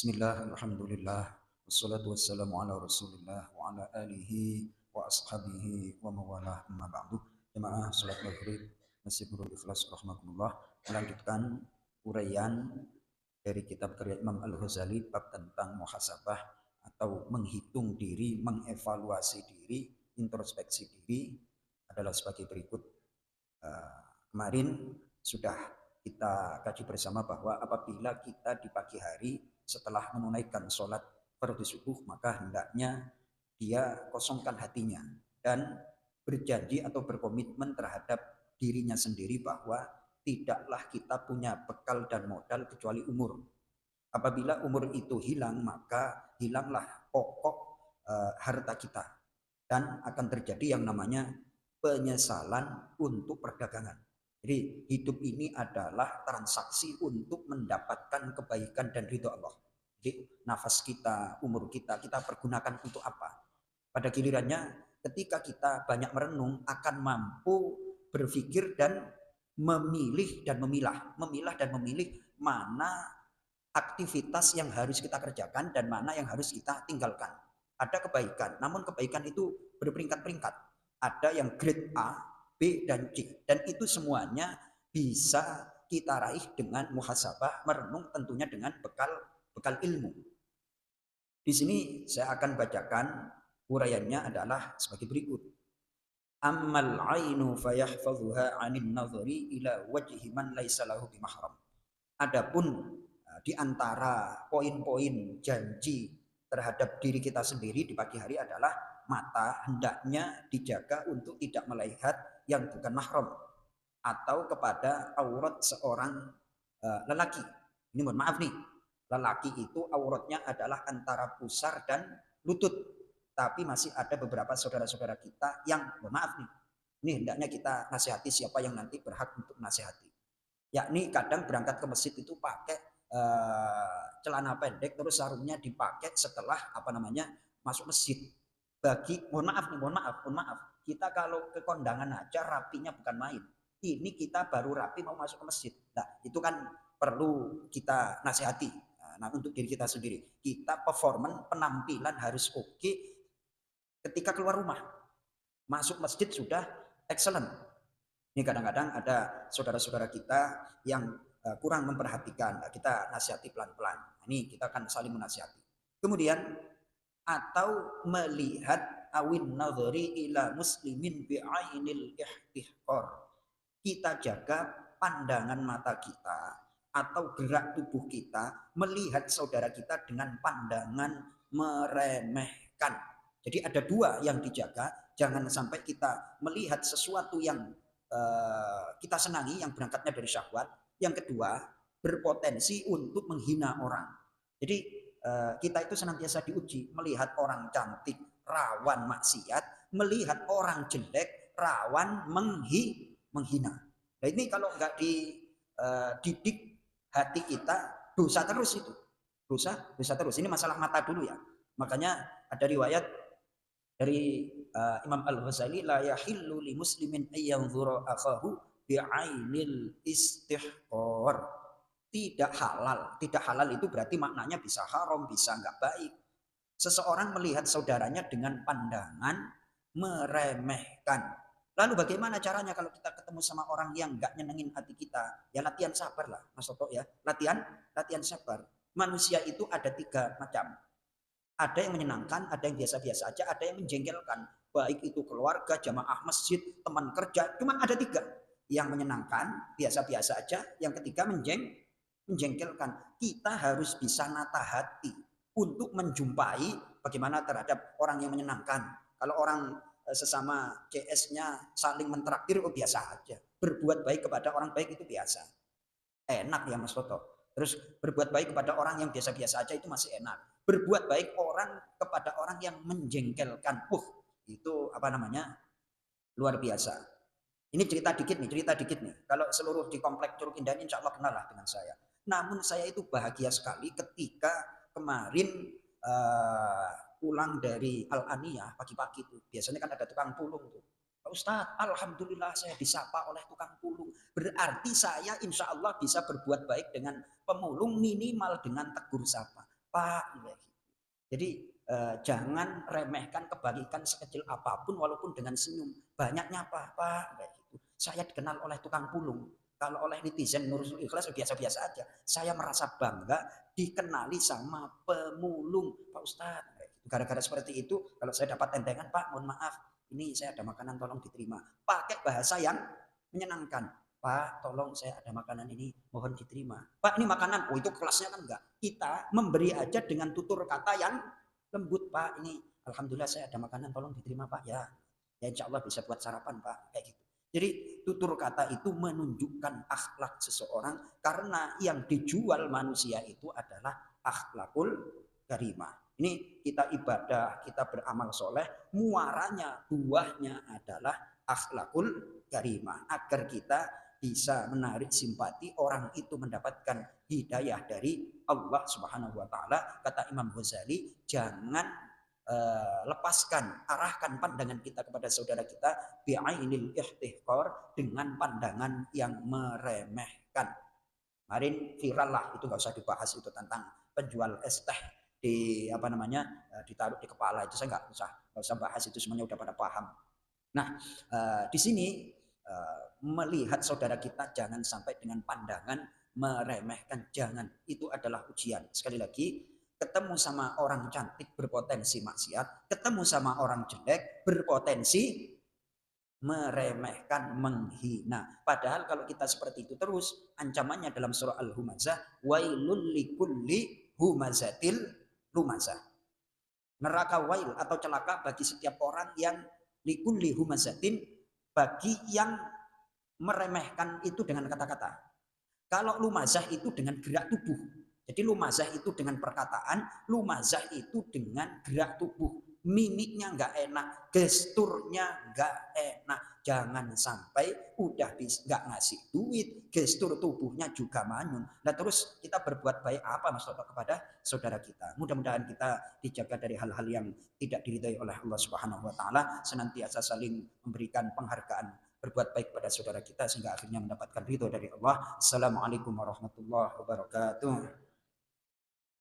Bismillah, alhamdulillah, wassalatu wassalamu ala rasulillah wa ala alihi wa ashabihi wa mawalah amma ba'du. Jemaah salat maghrib, masih belum ikhlas rahmatullah. Melanjutkan uraian dari kitab karya Imam Al-Ghazali bab tentang muhasabah atau menghitung diri, mengevaluasi diri, introspeksi diri adalah sebagai berikut. Eh, Kemarin sudah kita kaji bersama bahwa apabila kita di pagi hari setelah menunaikan sholat fardu subuh, maka hendaknya dia kosongkan hatinya dan berjanji atau berkomitmen terhadap dirinya sendiri bahwa tidaklah kita punya bekal dan modal kecuali umur. Apabila umur itu hilang, maka hilanglah pokok harta kita dan akan terjadi yang namanya penyesalan untuk perdagangan. Jadi hidup ini adalah transaksi untuk mendapatkan kebaikan dan ridho Allah. Jadi nafas kita, umur kita, kita pergunakan untuk apa? Pada gilirannya ketika kita banyak merenung akan mampu berpikir dan memilih dan memilah dan memilih mana aktivitas yang harus kita kerjakan dan mana yang harus kita tinggalkan. Ada kebaikan, namun kebaikan itu berperingkat-peringkat. Ada yang grade A, B, dan C. Dan itu semuanya bisa kita raih dengan muhasabah, merenung tentunya dengan bekal ilmu. Di sini saya akan bacakan uraiannya adalah sebagai berikut. Ammal ainu fayahfadhuha 'anil nadhari ila wajhi man laisa lahu bimahram. Adapun di antara poin-poin janji terhadap diri kita sendiri di pagi hari adalah mata hendaknya dijaga untuk tidak melihat yang bukan mahram atau kepada aurat seorang lelaki. Ini mohon maaf nih, lelaki itu auratnya adalah antara pusar dan lutut. Tapi masih ada beberapa saudara-saudara kita yang mohon maaf nih, ini hendaknya kita nasihati siapa yang nanti berhak untuk nasihati. Yakni kadang berangkat ke masjid itu pakai celana pendek terus sarungnya dipakai setelah masuk masjid. Bagi mohon maaf, kita kalau ke kondangan aja rapinya bukan main. Ini kita baru rapi mau masuk ke masjid. Nah, itu kan perlu kita nasihati. Nah, untuk diri kita sendiri, kita performan penampilan harus oke ketika keluar rumah. Masuk masjid sudah excellent. Ini kadang-kadang ada saudara-saudara kita yang kurang memperhatikan. Kita nasihati pelan-pelan. Ini kita akan saling menasihati. Kemudian atau melihat awin nadhari ila muslimin bi'ainil ihtihqar. Kita jaga pandangan mata kita atau gerak tubuh kita melihat saudara kita dengan pandangan meremehkan. Jadi ada dua yang dijaga. Jangan sampai kita melihat sesuatu yang kita senangi yang berangkatnya dari syahwat. Yang kedua, berpotensi untuk menghina orang. Jadi kita itu senantiasa diuji melihat orang cantik rawan maksiat, melihat orang jelek rawan menghina. Nah ini kalau nggak dididik hati kita dosa terus itu. Dosa terus. Ini masalah mata dulu ya. Makanya ada riwayat dari Imam Al-Ghazali, la yahillu li muslimin ayyanzura akhahu bi'ainil istihqar. Tidak halal. Tidak halal itu berarti maknanya bisa haram, bisa enggak baik. Seseorang melihat saudaranya dengan pandangan meremehkan. Lalu bagaimana caranya kalau kita ketemu sama orang yang enggak nyenengin hati kita? Ya latihan sabar lah, Mas Toto ya. Latihan sabar. Manusia itu ada tiga macam. Ada yang menyenangkan, ada yang biasa-biasa aja, ada yang menjengkelkan. Baik itu keluarga, jamaah masjid, teman kerja, cuma ada tiga. Yang menyenangkan, biasa-biasa aja. Yang ketiga menjengkelkan. Kita harus bisa nata hati untuk menjumpai bagaimana terhadap orang yang menyenangkan. Kalau orang sesama CS-nya saling mentraktir, oh biasa aja. Berbuat baik kepada orang baik itu biasa. Enak ya Mas Toto. Terus berbuat baik kepada orang yang biasa-biasa aja itu masih enak. Berbuat baik orang kepada orang yang menjengkelkan. Itu luar biasa. Ini cerita dikit nih. Kalau seluruh di komplek Curug Indah ini insya Allah kenal lah dengan saya. Namun saya itu bahagia sekali ketika kemarin pulang dari Al-Aniyah pagi-pagi itu. Biasanya kan ada tukang pulung tuh. Pak Ustadz, alhamdulillah saya disapa oleh tukang pulung. Berarti saya insya Allah bisa berbuat baik dengan pemulung minimal dengan tegur sapa. Pak. Jadi jangan remehkan kebaikan sekecil apapun walaupun dengan senyum. Banyaknya apa? Pak, kayak gitu. Saya dikenal oleh tukang pulung. Kalau oleh netizen Nurul Ikhlas biasa-biasa aja. Saya merasa bangga dikenali sama pemulung, Pak Ustadz. Gara-gara seperti itu, kalau saya dapat tentengan, Pak, mohon maaf, ini saya ada makanan, tolong diterima. Pakai bahasa yang menyenangkan. Pak, tolong saya ada makanan ini, mohon diterima. Pak, ini makanan. Oh, itu kelasnya kan enggak. Kita memberi aja dengan tutur kata yang lembut. Pak, ini alhamdulillah saya ada makanan, tolong diterima Pak ya. Ya insya Allah bisa buat sarapan Pak, kayak gitu. Jadi tutur kata itu menunjukkan akhlak seseorang karena yang dijual manusia itu adalah akhlakul karimah. Ini kita ibadah, kita beramal soleh, muaranya, buahnya adalah akhlakul karimah. Agar kita bisa menarik simpati, orang itu mendapatkan hidayah dari Allah Subhanahu wa taala. Kata Imam Ghazali, jangan lepaskan, arahkan pandangan kita kepada saudara kita bi'ainil ihtihqar, dengan pandangan yang meremehkan. Kemarin viral lah, itu nggak usah dibahas, itu tentang penjual es teh di apa namanya ditaruh di kepala, itu saya nggak usah bahas, itu semuanya udah pada paham. Nah, di sini melihat saudara kita jangan sampai dengan pandangan meremehkan, jangan. Itu adalah ujian. Sekali lagi, ketemu sama orang cantik berpotensi maksiat, ketemu sama orang jelek berpotensi meremehkan, menghina. Padahal kalau kita seperti itu terus, ancamannya dalam surah Al-Humazah, wailul likulli humazatil lumazah. Neraka wail atau celaka bagi setiap orang yang likulli humazatin, bagi yang meremehkan itu dengan kata-kata. Kalau lumazah itu dengan gerak tubuh. Jadi lumazah itu dengan perkataan, lumazah itu dengan gerak tubuh. Mimiknya nggak enak, gesturnya nggak enak. Jangan sampai udah nggak ngasih duit, gestur tubuhnya juga manyun. Nah terus kita berbuat baik apa maksudnya kepada saudara kita. Mudah-mudahan kita dijaga dari hal-hal yang tidak diridhai oleh Allah Subhanahu Wa Taala. Senantiasa saling memberikan penghargaan, berbuat baik pada saudara kita sehingga akhirnya mendapatkan ridho dari Allah. Assalamualaikum warahmatullahi wabarakatuh.